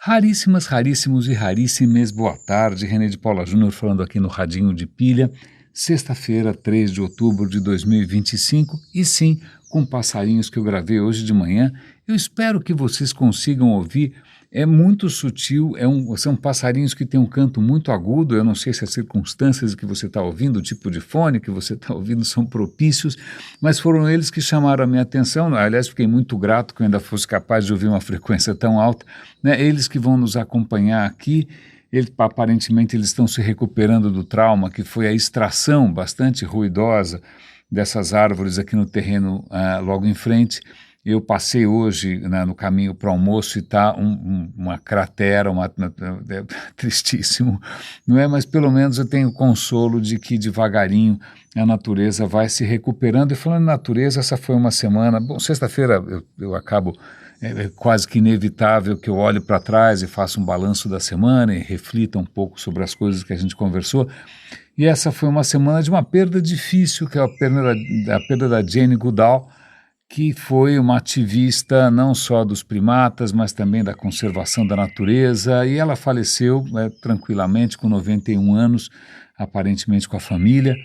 Raríssimas, raríssimos e raríssimes, boa tarde, René de Paula Júnior falando aqui no Radinho de Pilha, sexta-feira, 3 de outubro de 2025, e sim, com passarinhos que eu gravei hoje de manhã, eu espero que vocês consigam ouvir, é muito sutil, são passarinhos que têm um canto muito agudo, eu não sei se as circunstâncias que você está ouvindo, o tipo de fone que você está ouvindo são propícios, mas foram eles que chamaram a minha atenção, aliás, fiquei muito grato que eu ainda fosse capaz de ouvir uma frequência tão alta, né? Eles que vão nos acompanhar aqui, aparentemente eles estão se recuperando do trauma, que foi a extração bastante ruidosa dessas árvores aqui no terreno logo em frente. Eu passei hoje no caminho para o almoço e está uma cratera, é tristíssimo, não é? Mas pelo menos eu tenho consolo de que devagarinho a natureza vai se recuperando. E falando em natureza, essa foi uma semana, bom, sexta-feira eu acabo, é quase que inevitável que eu olhe para trás e faça um balanço da semana e reflita um pouco sobre as coisas que a gente conversou. E essa foi uma semana de uma perda difícil, que é a perda da Jane Goodall, que foi uma ativista não só dos primatas, mas também da conservação da natureza, e ela faleceu tranquilamente com 91 anos, aparentemente com a família,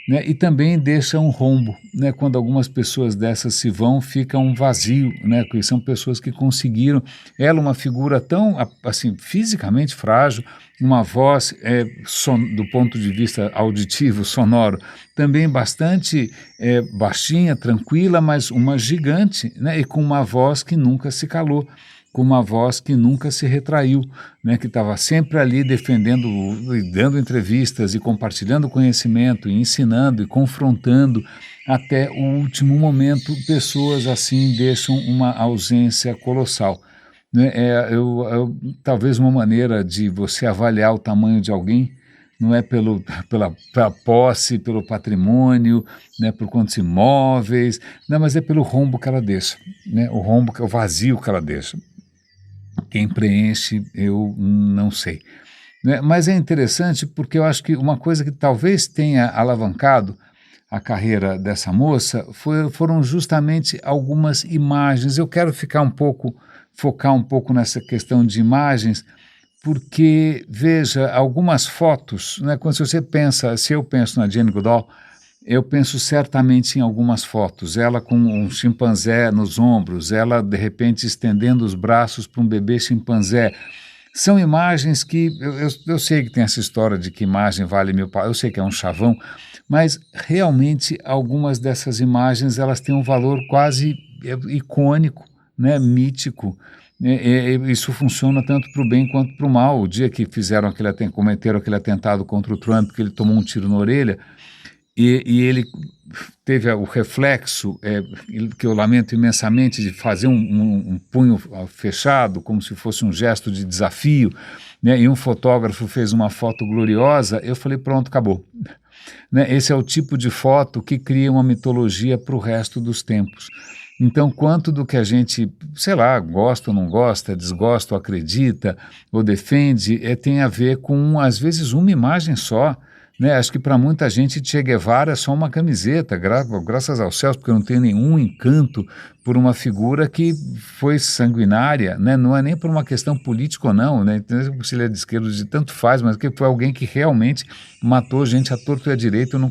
né, e também deixa um rombo, né, quando algumas pessoas dessas se vão, fica um vazio, né, porque são pessoas que conseguiram, ela uma figura tão, assim, fisicamente frágil, uma voz do ponto de vista auditivo, sonoro, também bastante baixinha, tranquila, mas uma gigante, né, e com uma voz que nunca se calou, com uma voz que nunca se retraiu, né, que estava sempre ali defendendo, e dando entrevistas e compartilhando conhecimento, e ensinando e confrontando até o último momento. Pessoas assim deixam uma ausência colossal. Né? Talvez uma maneira de você avaliar o tamanho de alguém não é pela posse, pelo patrimônio, né, por quantos imóveis, não, mas é pelo rombo que ela deixa, né, o vazio que ela deixa. Quem preenche, eu não sei. Né? Mas é interessante porque eu acho que uma coisa que talvez tenha alavancado a carreira dessa moça foram justamente algumas imagens. Eu quero focar um pouco nessa questão de imagens, porque, veja, algumas fotos, né, se eu penso na Jane Goodall, eu penso certamente em algumas fotos, ela com um chimpanzé nos ombros, ela de repente estendendo os braços para um bebê chimpanzé. São imagens que, eu sei que tem essa história de que imagem vale mil palavras, eu sei que é um chavão, mas realmente algumas dessas imagens elas têm um valor quase icônico, né, mítico. Isso funciona tanto para o bem quanto para o mal. O dia que cometeram aquele atentado contra o Trump, que ele tomou um tiro na orelha, e ele teve o reflexo, que eu lamento imensamente, de fazer um punho fechado, como se fosse um gesto de desafio, né? E um fotógrafo fez uma foto gloriosa, eu falei, pronto, acabou. Né? Esse é o tipo de foto que cria uma mitologia para o resto dos tempos. Então, quanto do que a gente, sei lá, gosta ou não gosta, desgosta ou acredita ou defende, tem a ver com, às vezes, uma imagem só. Né? Acho que para muita gente Che Guevara é só uma camiseta, graças aos céus, porque eu não tenho nenhum encanto por uma figura que foi sanguinária, né? Não é nem por uma questão política ou não, né? Se ele é de esquerda, de tanto faz, mas que foi alguém que realmente matou gente à torto e à direita. Eu não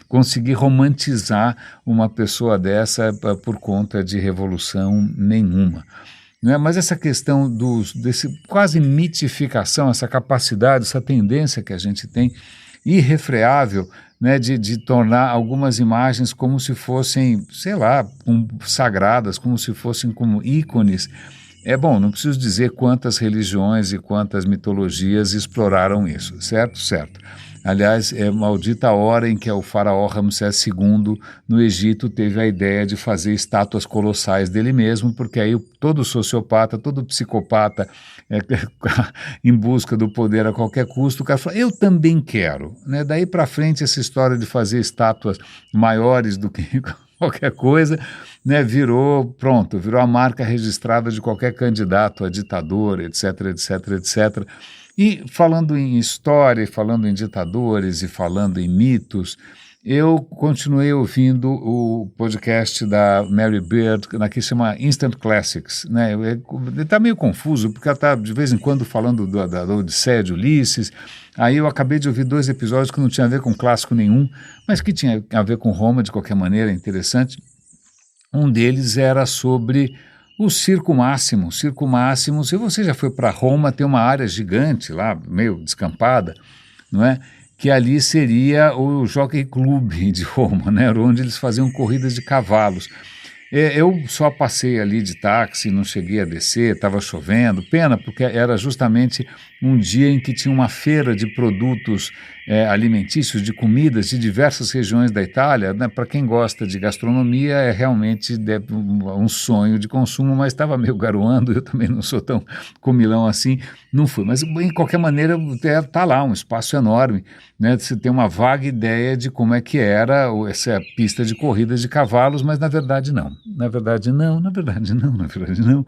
conseguir romantizar uma pessoa dessa por conta de revolução nenhuma. Né? Mas essa questão desse quase mitificação, essa capacidade, essa tendência que a gente tem irrefreável, né, de tornar algumas imagens como se fossem, sei lá, sagradas, como se fossem como ícones. Bom, não preciso dizer quantas religiões e quantas mitologias exploraram isso, certo? Certo. Aliás, é maldita a hora em que o faraó Ramsés II, no Egito, teve a ideia de fazer estátuas colossais dele mesmo, porque aí todo sociopata, todo psicopata em busca do poder a qualquer custo, o cara fala, eu também quero. Né? Daí para frente, essa história de fazer estátuas maiores do que qualquer coisa, né, virou a marca registrada de qualquer candidato a ditador, etc, etc, etc. E falando em história, falando em ditadores e falando em mitos, eu continuei ouvindo o podcast da Mary Beard, que se chama Instant Classics, né? Ele está meio confuso, porque ela está de vez em quando falando da Odisseia de Ulisses. Aí eu acabei de ouvir 2 episódios que não tinham a ver com clássico nenhum, mas que tinha a ver com Roma de qualquer maneira, interessante. Um deles era sobre o Circo Máximo. Circo Máximo, se você já foi para Roma, tem uma área gigante lá, meio descampada, não é? Que ali seria o Jockey Club de Roma, né? Onde eles faziam corridas de cavalos. Eu só passei ali de táxi, não cheguei a descer, estava chovendo, pena, porque era justamente um dia em que tinha uma feira de produtos alimentícios, de comidas de diversas regiões da Itália, né? Para quem gosta de gastronomia é realmente um sonho de consumo, mas estava meio garoando, eu também não sou tão comilão assim, não fui. Mas, de qualquer maneira, está lá um espaço enorme, né? Você tem uma vaga ideia de como é que era essa pista de corridas de cavalos, mas na verdade não. Na verdade não, na verdade não, na verdade não.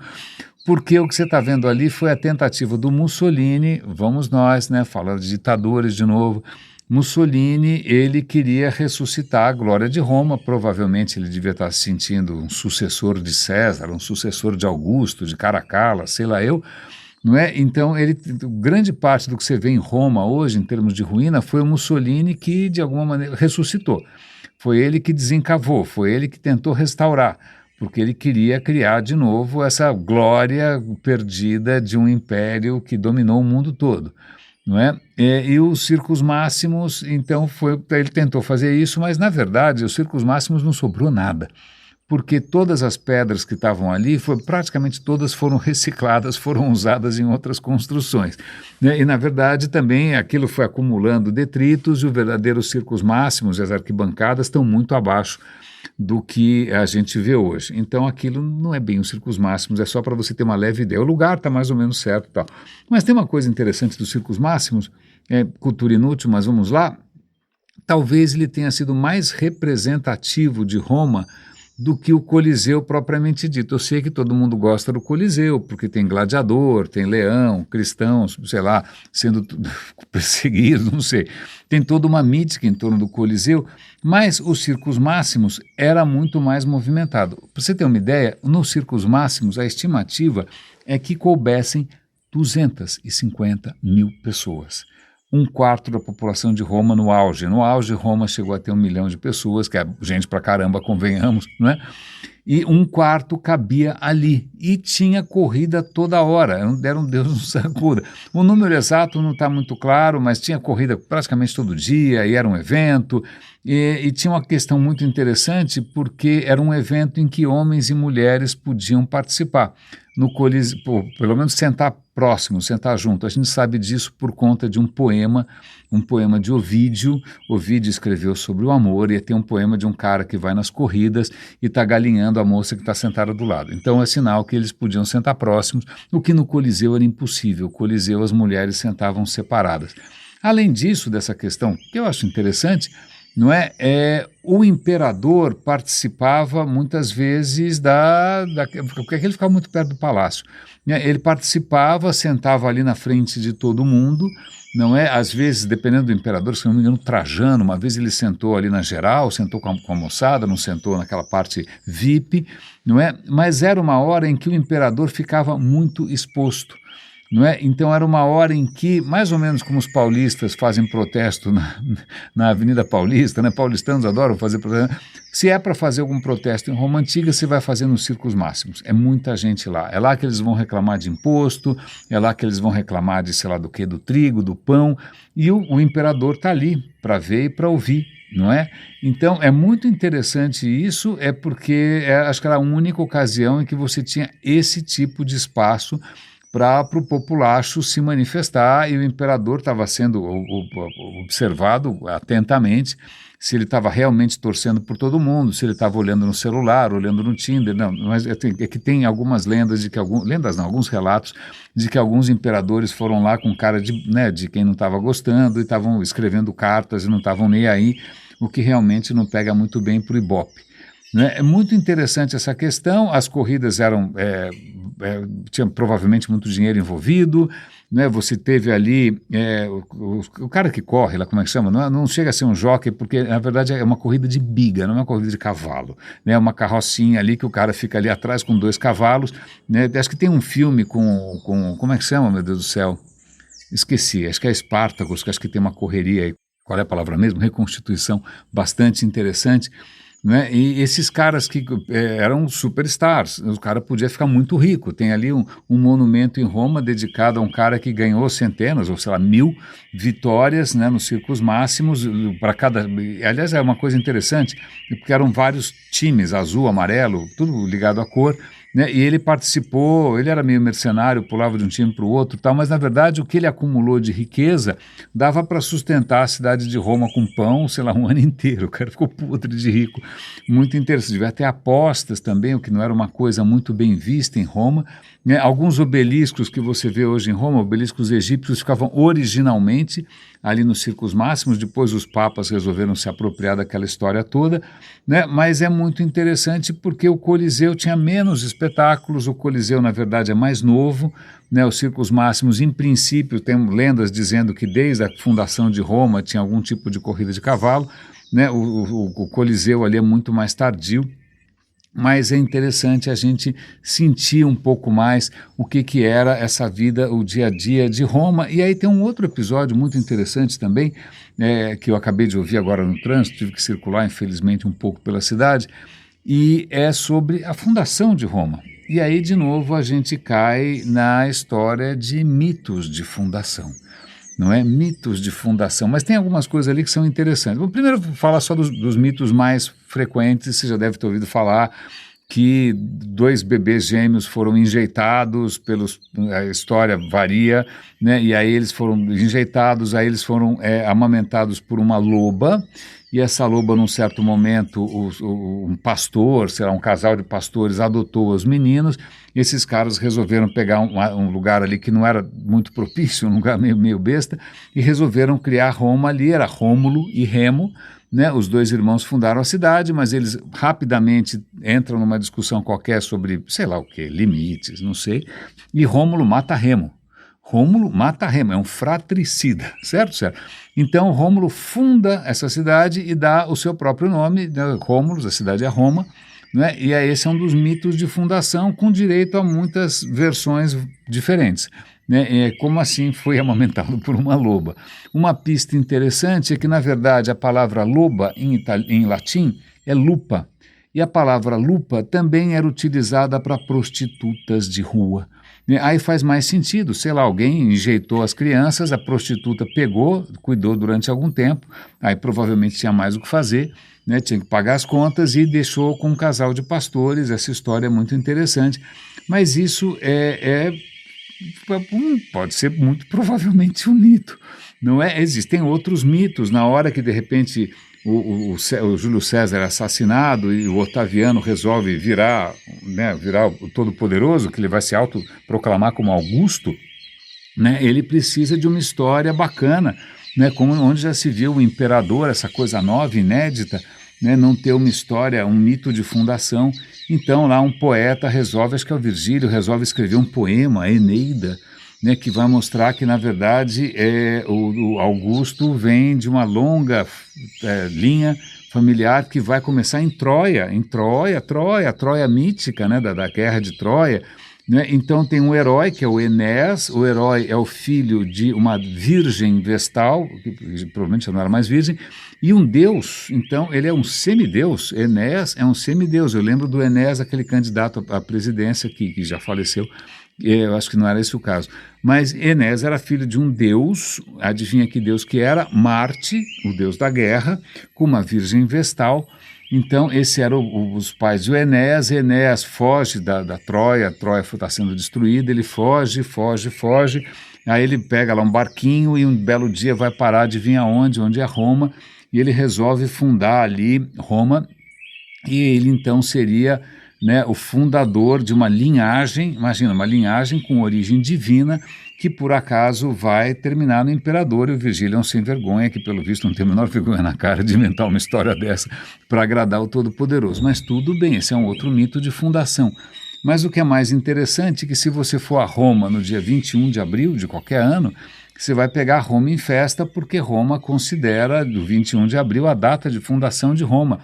Porque o que você está vendo ali foi a tentativa do Mussolini, vamos nós, né, falando de ditadores de novo. Mussolini, ele queria ressuscitar a glória de Roma, provavelmente ele devia estar se sentindo um sucessor de César, um sucessor de Augusto, de Caracalla, sei lá eu, não é? Então, grande parte do que você vê em Roma hoje, em termos de ruína, foi o Mussolini que, de alguma maneira, ressuscitou. Foi ele que desencavou, foi ele que tentou restaurar, porque ele queria criar de novo essa glória perdida de um império que dominou o mundo todo, não é? E os Circos Máximos, então, ele tentou fazer isso, mas, na verdade, os Circos Máximos não sobrou nada, porque todas as pedras que estavam ali, praticamente todas foram recicladas, foram usadas em outras construções, né? E, na verdade, também aquilo foi acumulando detritos e o verdadeiro Circos Máximos e as arquibancadas estão muito abaixo do que a gente vê hoje. Então, aquilo não é bem os Circos Máximos, é só para você ter uma leve ideia. O lugar está mais ou menos certo e tal. Mas tem uma coisa interessante dos Circos Máximos, cultura inútil, mas vamos lá. Talvez ele tenha sido mais representativo de Roma do que o Coliseu propriamente dito. Eu sei que todo mundo gosta do Coliseu, porque tem gladiador, tem leão, cristãos, sei lá, sendo perseguidos, não sei. Tem toda uma mítica em torno do Coliseu, mas os Circos Máximos era muito mais movimentado. Para você ter uma ideia, nos Circos Máximos a estimativa é que coubessem 250 mil pessoas. 1/4 da população de Roma no auge. No auge, Roma chegou a ter 1 milhão de pessoas, que é gente pra caramba, convenhamos, não é? E 1/4 cabia ali. E tinha corrida toda hora, era um Deus nos acuda. O número exato não está muito claro, mas tinha corrida praticamente todo dia, e era um evento. E tinha uma questão muito interessante, porque era um evento em que homens e mulheres podiam participar. No Coliseu, pelo menos sentar próximo, sentar junto. A gente sabe disso por conta de um poema de Ovídio. Ovídio escreveu sobre o amor, e tem um poema de um cara que vai nas corridas e está galinhando a moça que está sentada do lado. Então é sinal que eles podiam sentar próximos, o que no Coliseu era impossível. No Coliseu as mulheres sentavam separadas. Além disso, dessa questão, que eu acho interessante, não é? O imperador participava muitas vezes porque ele ficava muito perto do palácio, né? Ele participava, sentava ali na frente de todo mundo, não é? Às vezes, dependendo do imperador, se não me engano, Trajano, uma vez ele sentou ali na geral, sentou com a moçada, não sentou naquela parte VIP, não é? Mas era uma hora em que o imperador ficava muito exposto, não é? Então era uma hora em que, mais ou menos como os paulistas fazem protesto na Avenida Paulista, né? Paulistanos adoram fazer protesto. Se é para fazer algum protesto em Roma Antiga, você vai fazer nos Circos Máximos. É muita gente lá. É lá que eles vão reclamar de imposto, é lá que eles vão reclamar de sei lá do que, do trigo, do pão, e o imperador está ali para ver e para ouvir, não é? Então é muito interessante isso, porque acho que era a única ocasião em que você tinha esse tipo de espaço para o populacho se manifestar, e o imperador estava sendo observado atentamente se ele estava realmente torcendo por todo mundo, se ele estava olhando no celular, olhando no Tinder. Não, mas é que tem algumas lendas de que alguns relatos de que alguns imperadores foram lá com cara de quem não estava gostando e estavam escrevendo cartas e não estavam nem aí, o que realmente não pega muito bem para o Ibope. É muito interessante essa questão. As corridas eram tinha provavelmente muito dinheiro envolvido, né? Você teve ali o cara que corre, lá como é que chama? Não chega a ser um jockey, porque na verdade é uma corrida de biga, não é uma corrida de cavalo, né? É uma carrocinha ali que o cara fica ali atrás com 2 cavalos, né? Acho que tem um filme com como é que chama, meu Deus do céu? Esqueci, acho que é Espartacus, que acho que tem uma correria aí, qual é a palavra mesmo? Reconstituição bastante interessante, né? E esses caras que eram superstars, o cara podia ficar muito rico. Tem ali um monumento em Roma dedicado a um cara que ganhou centenas, ou sei lá, 1000 vitórias, né, nos circos máximos, para cada... Aliás, é uma coisa interessante, porque eram vários times, azul, amarelo, tudo ligado à cor, né? E ele participou, ele era meio mercenário, pulava de um time para o outro, tal, mas na verdade o que ele acumulou de riqueza dava para sustentar a cidade de Roma com pão, sei lá, um ano inteiro. O cara ficou podre de rico. Muito interessante. Devia ter apostas também, o que não era uma coisa muito bem vista em Roma, né? Alguns obeliscos que você vê hoje em Roma, obeliscos egípcios, ficavam originalmente ali nos circos máximos, depois os papas resolveram se apropriar daquela história toda, né? Mas é muito interessante porque o Coliseu tinha menos espetáculos, o Coliseu na verdade é mais novo, né? Os circos máximos em princípio tem lendas dizendo que desde a fundação de Roma tinha algum tipo de corrida de cavalo, né? O Coliseu ali é muito mais tardio, mas é interessante a gente sentir um pouco mais o que era essa vida, o dia a dia de Roma. E aí tem um outro episódio muito interessante também, que eu acabei de ouvir agora no trânsito, tive que circular infelizmente um pouco pela cidade, e é sobre a fundação de Roma. E aí de novo a gente cai na história de mitos de fundação. Não é? Mitos de fundação, mas tem algumas coisas ali que são interessantes. Vou primeiro falar só dos mitos mais frequentes. Você já deve ter ouvido falar que 2 bebês gêmeos foram injetados a história varia, né? E aí eles foram injetados, aí eles foram amamentados por uma loba, e essa loba, num certo momento, um pastor, sei lá, um casal de pastores adotou os meninos. Esses caras resolveram pegar um lugar ali que não era muito propício, um lugar meio besta, e resolveram criar Roma ali, era Rômulo e Remo, né? Os 2 irmãos fundaram a cidade, mas eles rapidamente entram numa discussão qualquer sobre, sei lá o que, limites, não sei, e Rômulo mata Remo. Rômulo mata Remo, é um fratricida, certo? Então Rômulo funda essa cidade e dá o seu próprio nome, né? Rômulus, a cidade é Roma, né? E aí esse é um dos mitos de fundação, com direito a muitas versões diferentes, né? Como assim foi amamentado por uma loba? Uma pista interessante é que, na verdade, a palavra loba em latim é lupa, e a palavra lupa também era utilizada para prostitutas de rua. Aí faz mais sentido, sei lá, alguém enjeitou as crianças, a prostituta pegou, cuidou durante algum tempo, aí provavelmente tinha mais o que fazer, né, tinha que pagar as contas e deixou com um casal de pastores. Essa história é muito interessante, mas isso pode ser muito provavelmente um mito, não é? Existem outros mitos. Na hora que de repente o Júlio César é assassinado e o Otaviano resolve virar o Todo-Poderoso, que ele vai se autoproclamar como Augusto, né? Ele precisa de uma história bacana, né? Onde já se viu o imperador, essa coisa nova, inédita, né? Não ter uma história, um mito de fundação. Então lá um poeta resolve, acho que é o Virgílio, resolve escrever um poema, a Eneida, né, que vai mostrar que, na verdade, o Augusto vem de uma longa linha familiar que vai começar em Troia, Troia mítica, né, da guerra de Troia, né? Então tem um herói, que é o Enéas. O herói é o filho de uma virgem vestal, que provavelmente já não era mais virgem, e um deus. Então ele é um semideus. Enéas é um semideus. Eu lembro do Enéas, aquele candidato à presidência que já faleceu. Eu acho que não era esse o caso. Mas Enéas era filho de um deus, adivinha que deus que era? Marte, o deus da guerra, com uma virgem vestal. Então, esses eram os pais de Enéas. Enéas foge da Troia, a Troia está sendo destruída, ele foge. Aí ele pega lá um barquinho e um belo dia vai parar, adivinha onde é Roma, e ele resolve fundar ali Roma, e ele então seria, né, o fundador de uma linhagem, imagina, uma linhagem com origem divina, que por acaso vai terminar no imperador. E o Virgílio é um sem vergonha, que pelo visto não tem a menor vergonha na cara de inventar uma história dessa para agradar o Todo-Poderoso. Mas tudo bem, esse é um outro mito de fundação. Mas o que é mais interessante é que se você for a Roma no dia 21 de abril de qualquer ano, você vai pegar Roma em festa, porque Roma considera do 21 de abril a data de fundação de Roma.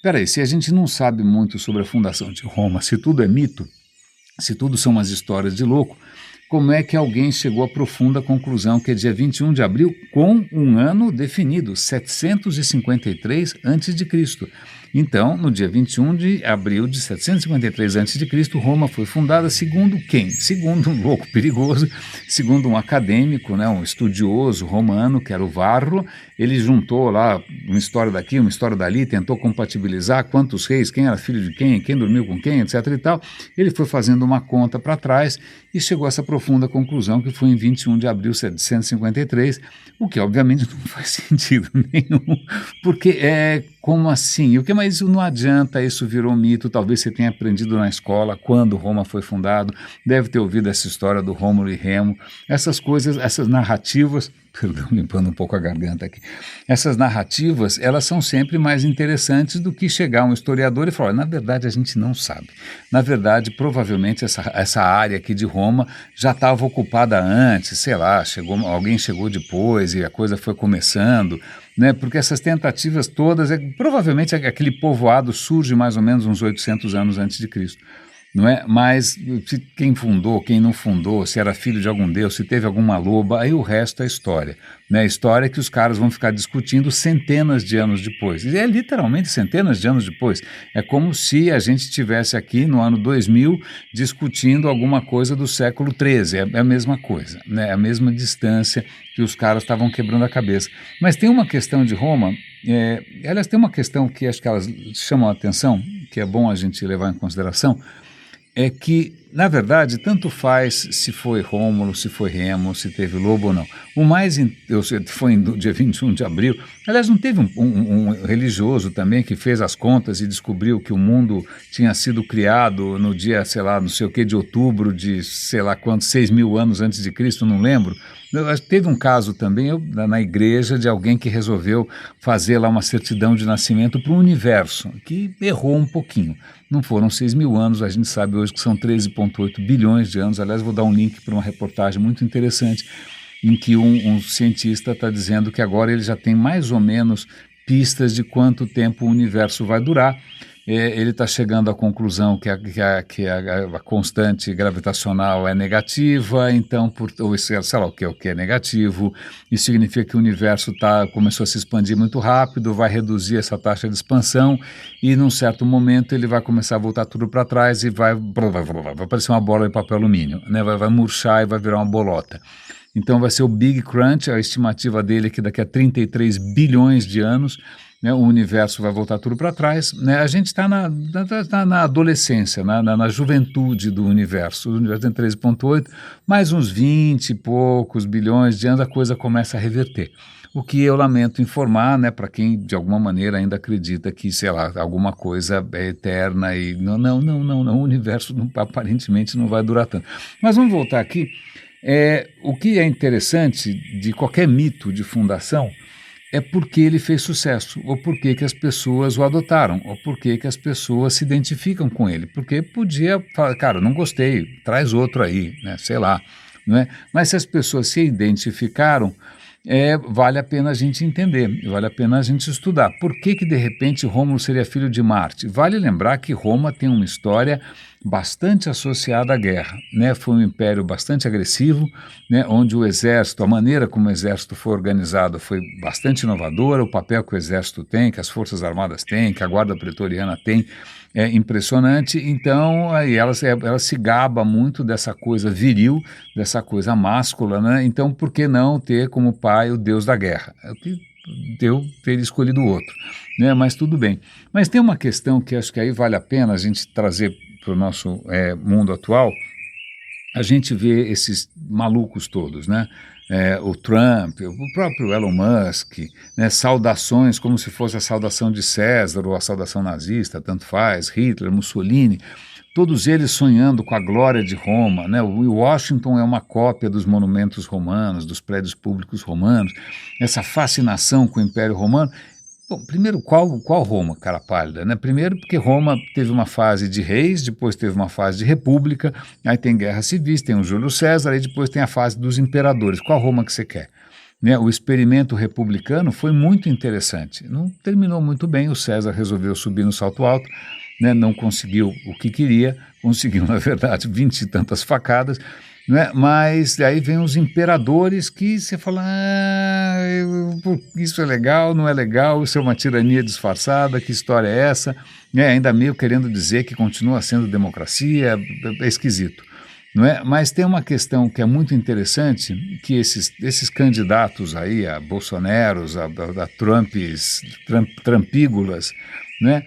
Peraí, se a gente não sabe muito sobre a fundação de Roma, se tudo é mito, se tudo são umas histórias de louco, como é que alguém chegou à profunda conclusão que é dia 21 de abril com um ano definido, 753 a.C.? Então, no dia 21 de abril de 753 a.C., Roma foi fundada segundo quem? Segundo um louco perigoso, segundo um acadêmico, né, um estudioso romano, que era o Varro. Ele juntou lá uma história daqui, uma história dali, tentou compatibilizar quantos reis, quem era filho de quem dormiu com quem, etc. e tal. Ele foi fazendo uma conta para trás e chegou a essa profunda conclusão que foi em 21 de abril de 753, o que obviamente não faz sentido nenhum, porque como assim? O que mais não adianta, isso virou mito, talvez você tenha aprendido na escola quando Roma foi fundado, deve ter ouvido essa história do Rômulo e Remo, essas coisas, essas narrativas, perdão, limpando um pouco a garganta aqui, essas narrativas, elas são sempre mais interessantes do que chegar um historiador e falar, na verdade a gente não sabe, na verdade provavelmente essa área aqui de Roma já estava ocupada antes, sei lá, alguém chegou depois e a coisa foi começando, né, porque essas tentativas todas, provavelmente aquele povoado surge mais ou menos uns 800 anos antes de Cristo, não é? Mas quem fundou, quem não fundou, se era filho de algum deus, se teve alguma loba, aí o resto é história, né? História que os caras vão ficar discutindo centenas de anos depois, e é literalmente centenas de anos depois, é como se a gente estivesse aqui no ano 2000 discutindo alguma coisa do século XIII, é a mesma coisa, né? É a mesma distância que os caras estavam quebrando a cabeça. Mas tem uma questão de Roma, aliás, tem uma questão que acho que elas chamam a atenção, que é bom a gente levar em consideração, é que, na verdade, tanto faz se foi Rômulo, se foi Remo, se teve lobo ou não. O mais, foi no dia 21 de abril, aliás, não teve um religioso também que fez as contas e descobriu que o mundo tinha sido criado no dia, sei lá, não sei o que, de outubro de, sei lá quantos, 6.000 anos antes de Cristo, não lembro. Teve um caso também na igreja de alguém que resolveu fazer lá uma certidão de nascimento para o universo, que errou um pouquinho. Não foram 6.000 anos, a gente sabe hoje que são 13,8 bilhões de anos. Aliás, vou dar um link para uma reportagem muito interessante em que um cientista está dizendo que agora ele já tem mais ou menos pistas de quanto tempo o universo vai durar. Ele está chegando à conclusão que a constante gravitacional é negativa, então, ou sei lá o que é negativo, isso significa que o universo começou a se expandir muito rápido, vai reduzir essa taxa de expansão e, num certo momento, ele vai começar a voltar tudo para trás e vai parecer uma bola de papel alumínio, né? vai murchar e vai virar uma bolota. Então vai ser o Big Crunch, a estimativa dele é que daqui a 33 bilhões de anos, né, o universo vai voltar tudo para trás, né? A gente está na adolescência, na juventude do universo. O universo tem 13,8, mais uns 20 e poucos bilhões de anos, a coisa começa a reverter. O que eu lamento informar, né, para quem de alguma maneira ainda acredita que, sei lá, alguma coisa é eterna e não, o universo aparentemente não vai durar tanto. Mas vamos voltar aqui. O que é interessante de qualquer mito de fundação é porque ele fez sucesso, ou porque que as pessoas o adotaram, ou porque que as pessoas se identificam com ele, porque podia falar, cara, não gostei, traz outro aí, né, sei lá, não é? Mas se as pessoas se identificaram, vale a pena a gente entender, vale a pena a gente estudar. Por que de repente Rômulo seria filho de Marte? Vale lembrar que Roma tem uma história bastante associada à guerra, né? Foi um império bastante agressivo, né? Onde o exército, a maneira como o exército foi organizado foi bastante inovadora, o papel que o exército tem, que as forças armadas têm, que a guarda pretoriana tem, é impressionante. Então, aí ela se gaba muito dessa coisa viril, dessa coisa máscula, né? Então, por que não ter como pai o deus da guerra? É o que deu ter escolhido o outro, né? Mas tudo bem. Mas tem uma questão que acho que aí vale a pena a gente trazer para o nosso mundo atual. A gente vê esses malucos todos, né? O Trump, o próprio Elon Musk, né? Saudações como se fosse a saudação de César ou a saudação nazista, tanto faz, Hitler, Mussolini, todos eles sonhando com a glória de Roma, né? O Washington é uma cópia dos monumentos romanos, dos prédios públicos romanos, essa fascinação com o Império Romano. Bom, primeiro, qual Roma, cara pálida, né? Primeiro porque Roma teve uma fase de reis, depois teve uma fase de república, aí tem guerras civis, tem o Júlio César, aí depois tem a fase dos imperadores. Qual Roma que você quer? Né, o experimento republicano foi muito interessante. Não terminou muito bem, o César resolveu subir no salto alto, né, não conseguiu o que queria, conseguiu, na verdade, 20 e tantas facadas, né, mas aí vem os imperadores que você fala, isso é legal, não é legal, isso é uma tirania disfarçada, que história é essa? Né, ainda meio querendo dizer que continua sendo democracia, é esquisito. Não é? Mas tem uma questão que é muito interessante, que esses candidatos aí, a bolsonaros, a trumpígulas, né?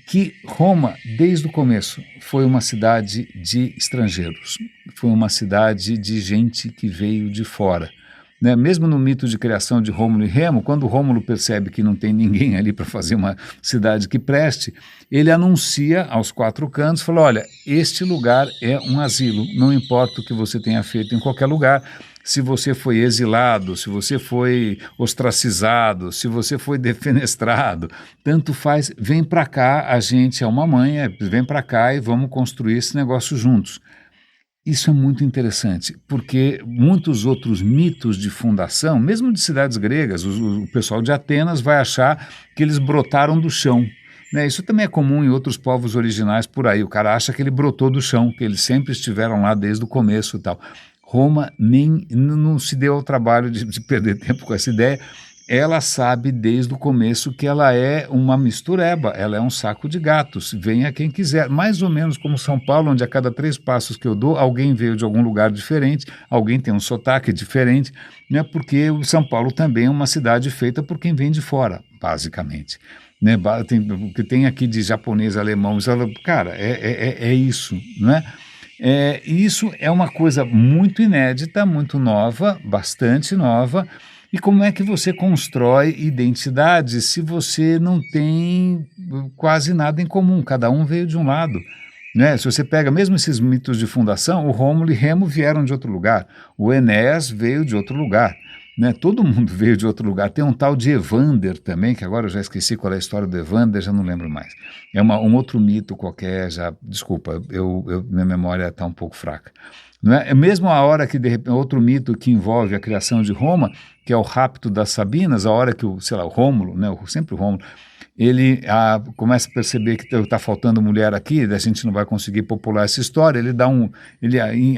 Que Roma, desde o começo, foi uma cidade de estrangeiros, foi uma cidade de gente que veio de fora. Né? Mesmo no mito de criação de Rômulo e Remo, quando Rômulo percebe que não tem ninguém ali para fazer uma cidade que preste, ele anuncia aos quatro cantos, fala, olha, este lugar é um asilo, não importa o que você tenha feito em qualquer lugar, se você foi exilado, se você foi ostracizado, se você foi defenestrado, tanto faz, vem para cá, a gente é uma mãe, vem para cá e vamos construir esse negócio juntos. Isso é muito interessante, porque muitos outros mitos de fundação, mesmo de cidades gregas, o pessoal de Atenas vai achar que eles brotaram do chão. Né? Isso também é comum em outros povos originais por aí. O cara acha que ele brotou do chão, que eles sempre estiveram lá desde o começo e tal. Roma nem não se deu ao trabalho de perder tempo com essa ideia. Ela sabe desde o começo que ela é uma mistureba, ela é um saco de gatos, venha quem quiser, mais ou menos como São Paulo, onde a cada 3 passos que eu dou, alguém veio de algum lugar diferente, alguém tem um sotaque diferente, né, porque o São Paulo também é uma cidade feita por quem vem de fora, basicamente. Né, o que tem aqui de japonês, alemão, cara, é isso, né? Isso é uma coisa muito inédita, muito nova, bastante nova. E como é que você constrói identidade se você não tem quase nada em comum? Cada um veio de um lado. Né? Se você pega mesmo esses mitos de fundação, o Rômulo e Remo vieram de outro lugar, o Enéas veio de outro lugar. Né? Todo mundo veio de outro lugar. Tem um tal de Evander também, que agora eu já esqueci qual é a história do Evander, já não lembro mais. É um outro mito qualquer, já, desculpa, minha memória está um pouco fraca. Não é? Mesmo a hora que, de repente, outro mito que envolve a criação de Roma, que é o rapto das Sabinas, a hora que o Rômulo, né, sempre o Rômulo, ele começa a perceber que está faltando mulher aqui, a gente não vai conseguir popular essa história, ele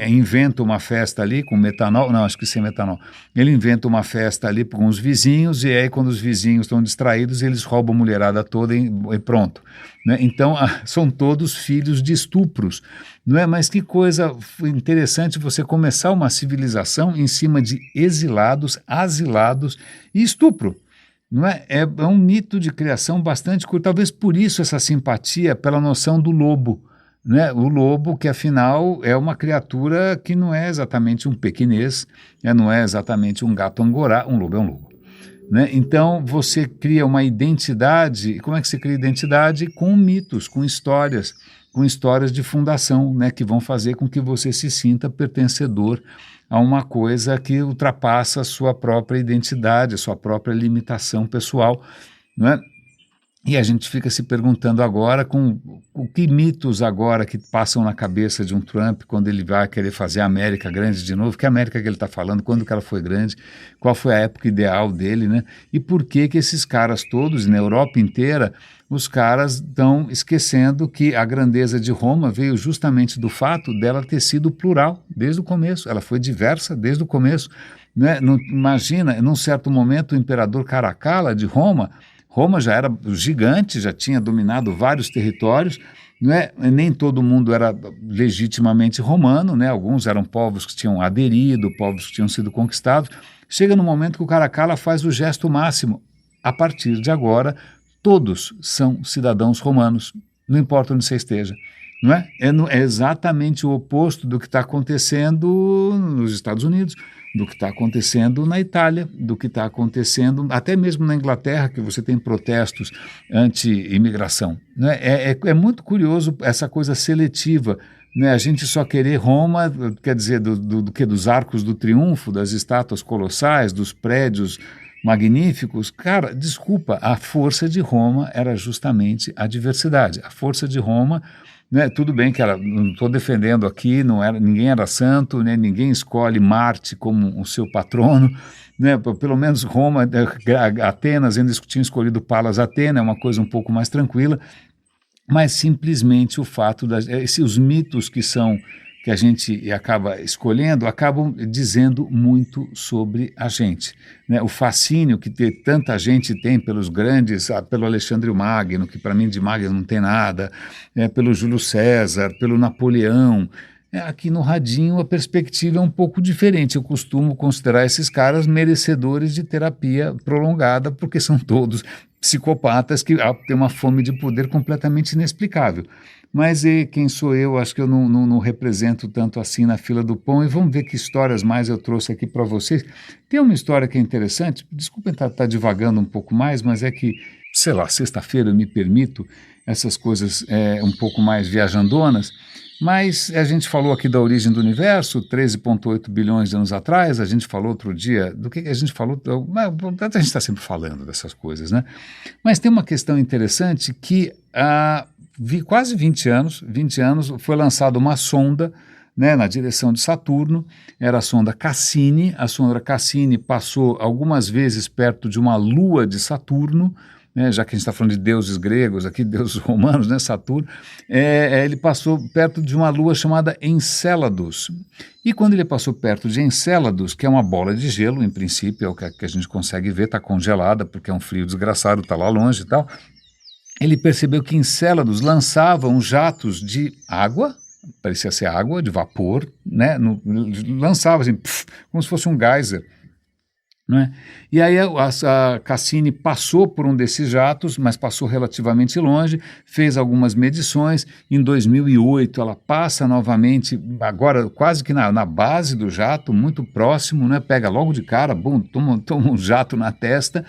inventa uma festa ali com metanol, não, acho que sem metanol, ele inventa uma festa ali com os vizinhos, e aí quando os vizinhos estão distraídos, eles roubam a mulherada toda e pronto. Né? Então, são todos filhos de estupros, não é? Mas que coisa interessante você começar uma civilização em cima de exilados, asilados e estupro. Não é? É um mito de criação bastante curto, talvez por isso essa simpatia pela noção do lobo. Né? O lobo, que afinal é uma criatura que não é exatamente um pequinês, não é exatamente um gato angorá, um lobo é um lobo. Né? Então você cria uma identidade, como é que você cria identidade? Com mitos, com histórias de fundação, né? Que vão fazer com que você se sinta pertencedor a uma coisa que ultrapassa a sua própria identidade, a sua própria limitação pessoal, né? E a gente fica se perguntando agora com o que mitos agora que passam na cabeça de um Trump quando ele vai querer fazer a América grande de novo, que América que ele está falando, quando que ela foi grande, qual foi a época ideal dele, né? E por que esses caras todos, na Europa inteira, os caras estão esquecendo que a grandeza de Roma veio justamente do fato dela ter sido plural desde o começo, ela foi diversa desde o começo, né? Imagina, num certo momento, o imperador Caracalla de Roma já era gigante, já tinha dominado vários territórios, né? Nem todo mundo era legitimamente romano, né? Alguns eram povos que tinham aderido, povos que tinham sido conquistados. Chega no momento que o Caracalla faz o gesto máximo. A partir de agora, todos são cidadãos romanos, não importa onde você esteja. Não é? É exatamente o oposto do que está acontecendo nos Estados Unidos, do que está acontecendo na Itália, do que está acontecendo até mesmo na Inglaterra, que você tem protestos anti-imigração. Né? É muito curioso essa coisa seletiva, né? A gente só querer Roma, quer dizer, dos arcos do triunfo, das estátuas colossais, dos prédios magníficos, cara, desculpa, a força de Roma era justamente a diversidade. A força de Roma, né, tudo bem que ela, não estou defendendo aqui, não era, ninguém era santo, né, ninguém escolhe Marte como o seu patrono, né, pelo menos Roma, Atenas ainda tinham escolhido Palas Atena, é uma coisa um pouco mais tranquila, mas simplesmente o fato os mitos que a gente acaba escolhendo acabam dizendo muito sobre a gente, né? O fascínio que tanta gente tem pelos grandes, pelo Alexandre o Magno, que para mim de Magno não tem nada, pelo Júlio César, pelo Napoleão. Aqui no Radinho a perspectiva é um pouco diferente. Eu costumo considerar esses caras merecedores de terapia prolongada, porque são todos psicopatas que têm uma fome de poder completamente inexplicável. Mas quem sou eu? Acho que eu não represento tanto assim na fila do pão. E vamos ver que histórias mais eu trouxe aqui para vocês. Tem uma história que é interessante, desculpem estar divagando um pouco mais, mas é que, sei lá, sexta-feira eu me permito essas coisas um pouco mais viajandonas. Mas a gente falou aqui da origem do universo, 13,8 bilhões de anos atrás, a gente falou outro dia, do que a gente falou, a gente está sempre falando dessas coisas, né? Mas tem uma questão interessante que quase 20 anos, foi lançada uma sonda, né, na direção de Saturno, era a sonda Cassini. A sonda Cassini passou algumas vezes perto de uma lua de Saturno, né, já que a gente está falando de deuses gregos aqui, deuses romanos, né, Saturno, ele passou perto de uma lua chamada Encélados. E quando ele passou perto de Encélados, que é uma bola de gelo, em princípio, é o que a gente consegue ver, está congelada, porque é um frio desgraçado, está lá longe e tal, ele percebeu que Encélados lançavam jatos de água, parecia ser água, de vapor, né, lançava assim, como se fosse um geyser. Não é? E aí a Cassini passou por um desses jatos, mas passou relativamente longe, fez algumas medições. Em 2008 ela passa novamente, agora quase que na base do jato, muito próximo, né? Pega logo de cara, bum, toma um jato na testa.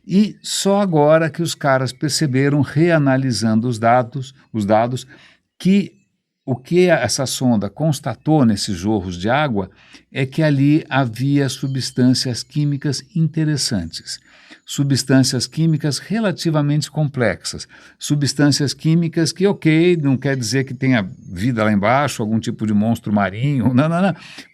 E só agora que os caras perceberam, reanalisando os dados, que o que essa sonda constatou nesses jorros de água é que ali havia substâncias químicas interessantes, substâncias químicas relativamente complexas, substâncias químicas que, ok, não quer dizer que tenha vida lá embaixo, algum tipo de monstro marinho, não,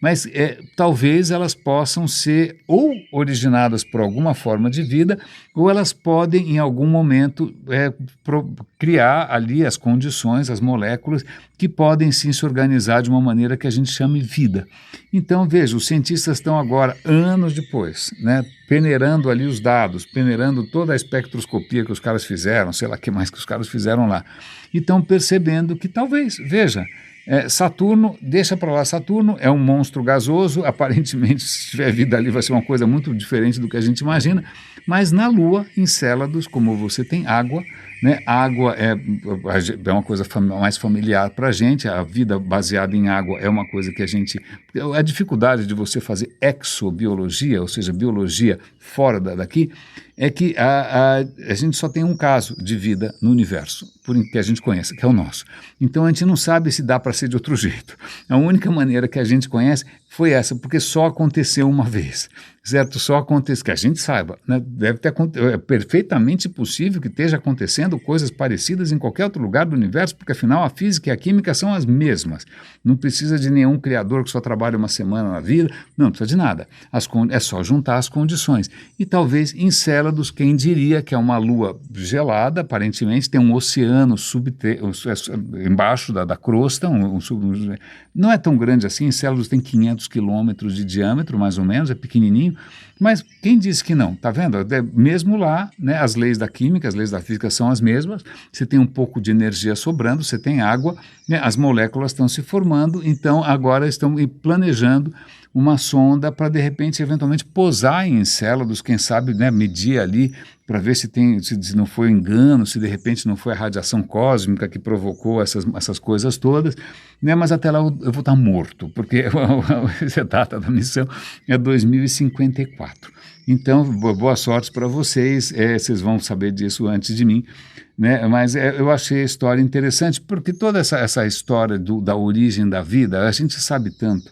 mas talvez elas possam ser ou originadas por alguma forma de vida, ou elas podem, em algum momento, criar ali as condições, as moléculas, que podem sim se organizar de uma maneira que a gente chame vida. Então, veja, os cientistas estão agora, anos depois, né, peneirando ali os dados, peneirando toda a espectroscopia que os caras fizeram, sei lá o que mais que os caras fizeram lá, e estão percebendo que talvez, veja, Saturno, deixa para lá, Saturno é um monstro gasoso, aparentemente se tiver vida ali vai ser uma coisa muito diferente do que a gente imagina, mas na Lua, Encélados, como você tem água, né, água é uma coisa mais familiar para a gente, a vida baseada em água é uma coisa que a dificuldade de você fazer exobiologia, ou seja, biologia fora daqui, é que a gente só tem um caso de vida no universo, que a gente conhece, que é o nosso. Então a gente não sabe se dá para ser de outro jeito. A única maneira que a gente conhece foi essa, porque só aconteceu uma vez, certo? Só aconteceu, que a gente saiba, né? É perfeitamente possível que esteja acontecendo coisas parecidas em qualquer outro lugar do universo, porque afinal a física e a química são as mesmas. Não precisa de nenhum criador que só trabalha uma semana na vida, não precisa de nada. É só juntar as condições. E talvez Encélados, quem diria que é uma lua gelada, aparentemente tem um oceano embaixo da crosta, não é tão grande assim, Encélados tem 500 quilômetros de diâmetro, mais ou menos, é pequenininho, mas quem disse que não? Está vendo? Mesmo lá, né, as leis da química, as leis da física são as mesmas, você tem um pouco de energia sobrando, você tem água, né, as moléculas estão se formando, então agora estão planejando uma sonda para, de repente, eventualmente posar em Encélados, quem sabe, né, medir ali para ver se não foi engano, se de repente não foi a radiação cósmica que provocou essas coisas todas, né, mas até lá eu vou estar morto, porque a data da missão é 2054. Então, boa sorte para vocês, vocês vão saber disso antes de mim, né, mas eu achei a história interessante, porque toda essa história da origem da vida, a gente sabe tanto,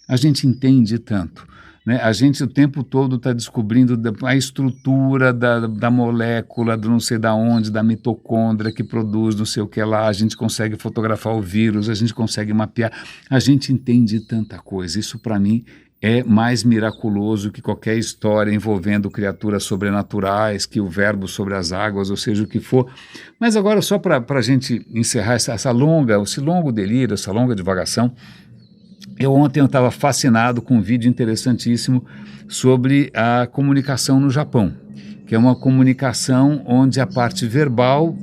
a gente entende tanto, né? A gente o tempo todo está descobrindo a estrutura da molécula, do não sei da onde, da mitocôndria que produz não sei o que lá, a gente consegue fotografar o vírus, a gente consegue mapear, a gente entende tanta coisa. Isso para mim é mais miraculoso que qualquer história envolvendo criaturas sobrenaturais, que o verbo sobre as águas, ou seja, o que for. Mas agora, só para a gente encerrar esse longo delírio, essa longa divagação, ontem eu estava fascinado com um vídeo interessantíssimo sobre a comunicação no Japão, que é uma comunicação onde a parte verbal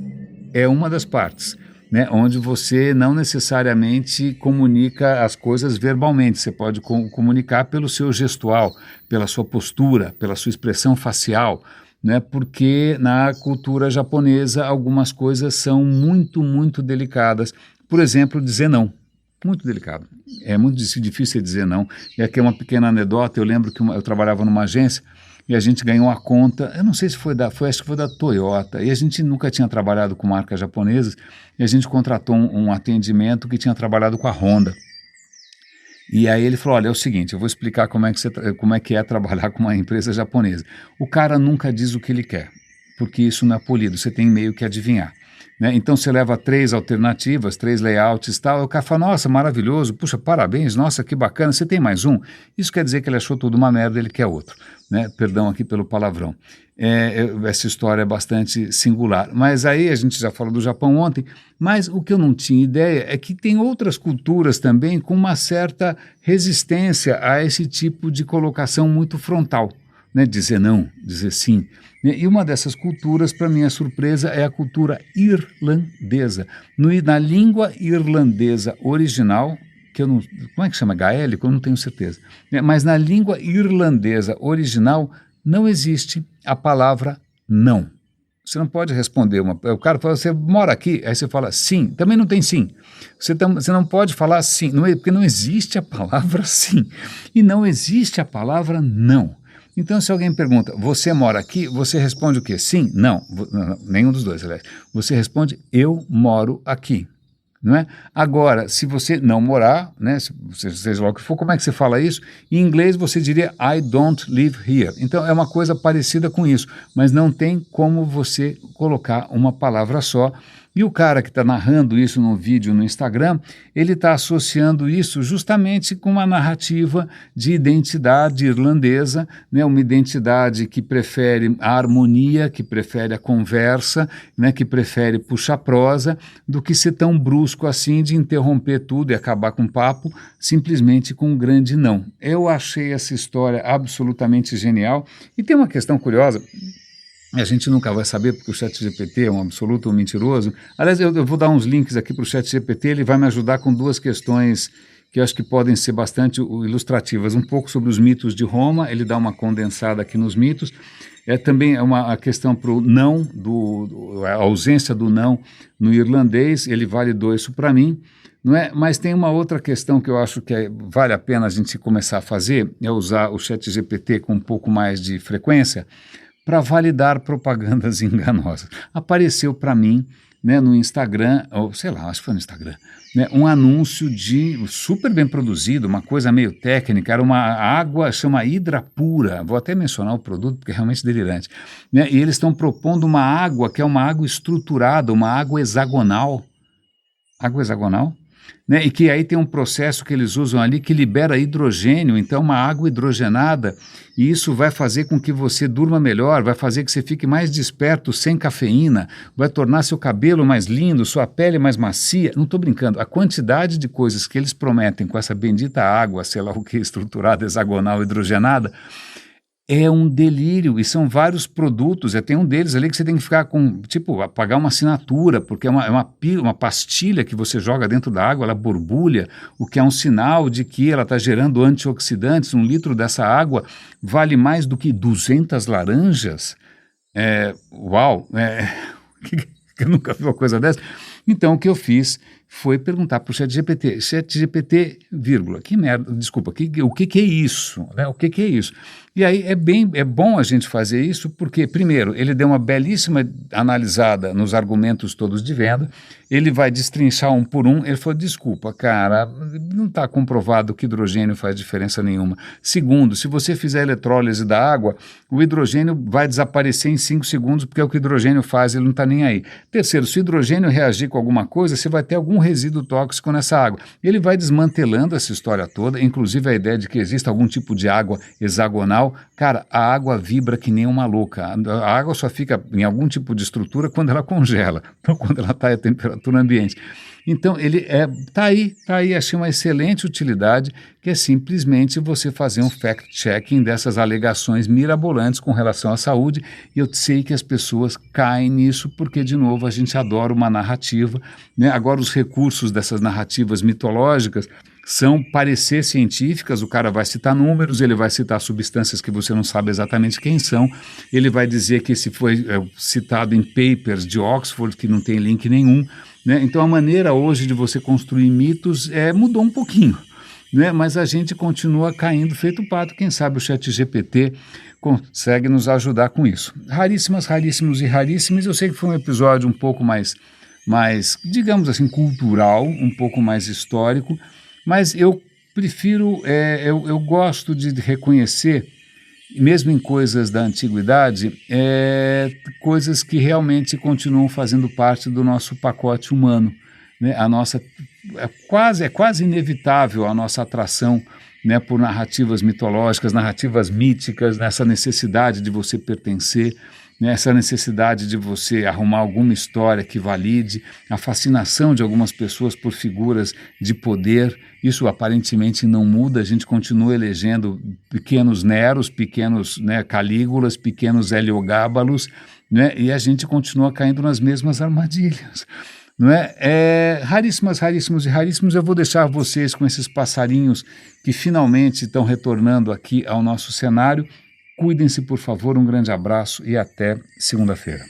é uma das partes, né, onde você não necessariamente comunica as coisas verbalmente, você pode comunicar pelo seu gestual, pela sua postura, pela sua expressão facial, né, porque na cultura japonesa algumas coisas são muito, muito delicadas. Por exemplo, dizer não. Muito delicado. É muito difícil dizer não. E aqui é uma pequena anedota, eu lembro que eu trabalhava numa agência e a gente ganhou a conta, eu não sei se acho que foi da Toyota, e a gente nunca tinha trabalhado com marcas japonesas, e a gente contratou um atendimento que tinha trabalhado com a Honda. E aí ele falou, olha, é o seguinte, eu vou explicar como é que é trabalhar com uma empresa japonesa. O cara nunca diz o que ele quer, porque isso não é polido, você tem meio que adivinhar. Né? Então você leva 3 alternativas, 3 layouts e tal, o cara fala, nossa, maravilhoso, puxa, parabéns, nossa, que bacana, você tem mais um? Isso quer dizer que ele achou tudo uma merda, ele quer outro. Né? Perdão aqui pelo palavrão. Essa história é bastante singular. Mas aí a gente já falou do Japão ontem, mas o que eu não tinha ideia é que tem outras culturas também com uma certa resistência a esse tipo de colocação muito frontal. Né, dizer não, dizer sim. E uma dessas culturas, para minha surpresa, é a cultura irlandesa. Na língua irlandesa original, que eu não... Como é que chama? Gaélico? Eu não tenho certeza. Mas na língua irlandesa original não existe a palavra não. Você não pode responder. O cara fala, você mora aqui? Aí você fala sim. Também não tem sim. Você não pode falar sim, porque não existe a palavra sim. E não existe a palavra não. Então, se alguém pergunta, você mora aqui? Você responde o quê? Sim? Não, nenhum dos dois, aliás. Você responde, eu moro aqui. Não é? Agora, se você não morar, né, seja lá o que for, como é que você fala isso? Em inglês você diria I don't live here. Então é uma coisa parecida com isso, mas não tem como você colocar uma palavra só. E o cara que está narrando isso no vídeo no Instagram, ele está associando isso justamente com uma narrativa de identidade irlandesa, né, uma identidade que prefere a harmonia, que prefere a conversa, né, que prefere puxar prosa, do que ser tão brusco assim de interromper tudo e acabar com o papo, simplesmente com um grande não. Eu achei essa história absolutamente genial. E tem uma questão curiosa, a gente nunca vai saber porque o ChatGPT é um absoluto mentiroso. Aliás, eu vou dar uns links aqui para o ChatGPT, ele vai me ajudar com 2 questões que eu acho que podem ser bastante ilustrativas. Um pouco sobre os mitos de Roma, ele dá uma condensada aqui nos mitos. Também é a questão para o não, a ausência do não no irlandês, ele validou isso para mim. Não é? Mas tem uma outra questão que eu acho que vale a pena a gente começar a fazer, é usar o ChatGPT com um pouco mais de frequência, para validar propagandas enganosas. Apareceu para mim, né, no Instagram, ou sei lá, acho que foi no Instagram, né, um anúncio super bem produzido, uma coisa meio técnica, era uma água, chama Hidrapura, vou até mencionar o produto porque é realmente delirante, né, e eles estão propondo uma água que é uma água estruturada, uma água hexagonal, né, e que aí tem um processo que eles usam ali que libera hidrogênio, então uma água hidrogenada, e isso vai fazer com que você durma melhor, vai fazer que você fique mais desperto sem cafeína, vai tornar seu cabelo mais lindo, sua pele mais macia. Não estou brincando, a quantidade de coisas que eles prometem com essa bendita água, sei lá o que, estruturada, hexagonal, hidrogenada, é um delírio, e são vários produtos, tem um deles ali que você tem que ficar com, pagar uma assinatura, porque é uma pastilha que você joga dentro da água, ela borbulha, o que é um sinal de que ela está gerando antioxidantes. 1 litro dessa água vale mais do que 200 laranjas. Uau, eu nunca vi uma coisa dessa. Então, o que eu fiz foi perguntar para o ChatGPT, vírgula, que merda, desculpa, o que é isso? Né? O que é isso? E aí é bom a gente fazer isso porque, primeiro, ele deu uma belíssima analisada nos argumentos todos de venda, ele vai destrinchar um por um, ele falou, desculpa, cara, não está comprovado que hidrogênio faz diferença nenhuma. Segundo, se você fizer eletrólise da água, o hidrogênio vai desaparecer em 5 segundos porque é o que o hidrogênio faz, ele não está nem aí. Terceiro, se o hidrogênio reagir com alguma coisa, você vai ter algum resíduo tóxico nessa água. Ele vai desmantelando essa história toda, inclusive a ideia de que existe algum tipo de água hexagonal. Cara, a água vibra que nem uma louca. A água só fica em algum tipo de estrutura quando ela congela, não quando ela está a temperatura ambiente. Então, ele tá aí, achei uma excelente utilidade, que é simplesmente você fazer um fact-checking dessas alegações mirabolantes com relação à saúde, e eu sei que as pessoas caem nisso, porque, de novo, a gente adora uma narrativa, né? Agora, os recursos dessas narrativas mitológicas são parecer científicas, o cara vai citar números, ele vai citar substâncias que você não sabe exatamente quem são, ele vai dizer que esse foi citado em papers de Oxford, que não tem link nenhum, né? Então a maneira hoje de você construir mitos mudou um pouquinho, né? Mas a gente continua caindo feito pato, quem sabe o ChatGPT consegue nos ajudar com isso. Raríssimos e raríssimas, eu sei que foi um episódio um pouco mais, digamos assim, cultural, um pouco mais histórico, mas eu prefiro, eu gosto de reconhecer, mesmo em coisas da antiguidade, coisas que realmente continuam fazendo parte do nosso pacote humano, né? A nossa, é quase inevitável a nossa atração, né, por narrativas mitológicas, narrativas míticas, nessa necessidade de você pertencer, essa necessidade de você arrumar alguma história que valide, a fascinação de algumas pessoas por figuras de poder, isso aparentemente não muda, a gente continua elegendo pequenos Neros, pequenos, né, Calígulas, pequenos Heliogábalos, né, e a gente continua caindo nas mesmas armadilhas. Não é? Raríssimos e raríssimos, eu vou deixar vocês com esses passarinhos que finalmente estão retornando aqui ao nosso cenário. Cuidem-se, por favor, um grande abraço e até segunda-feira.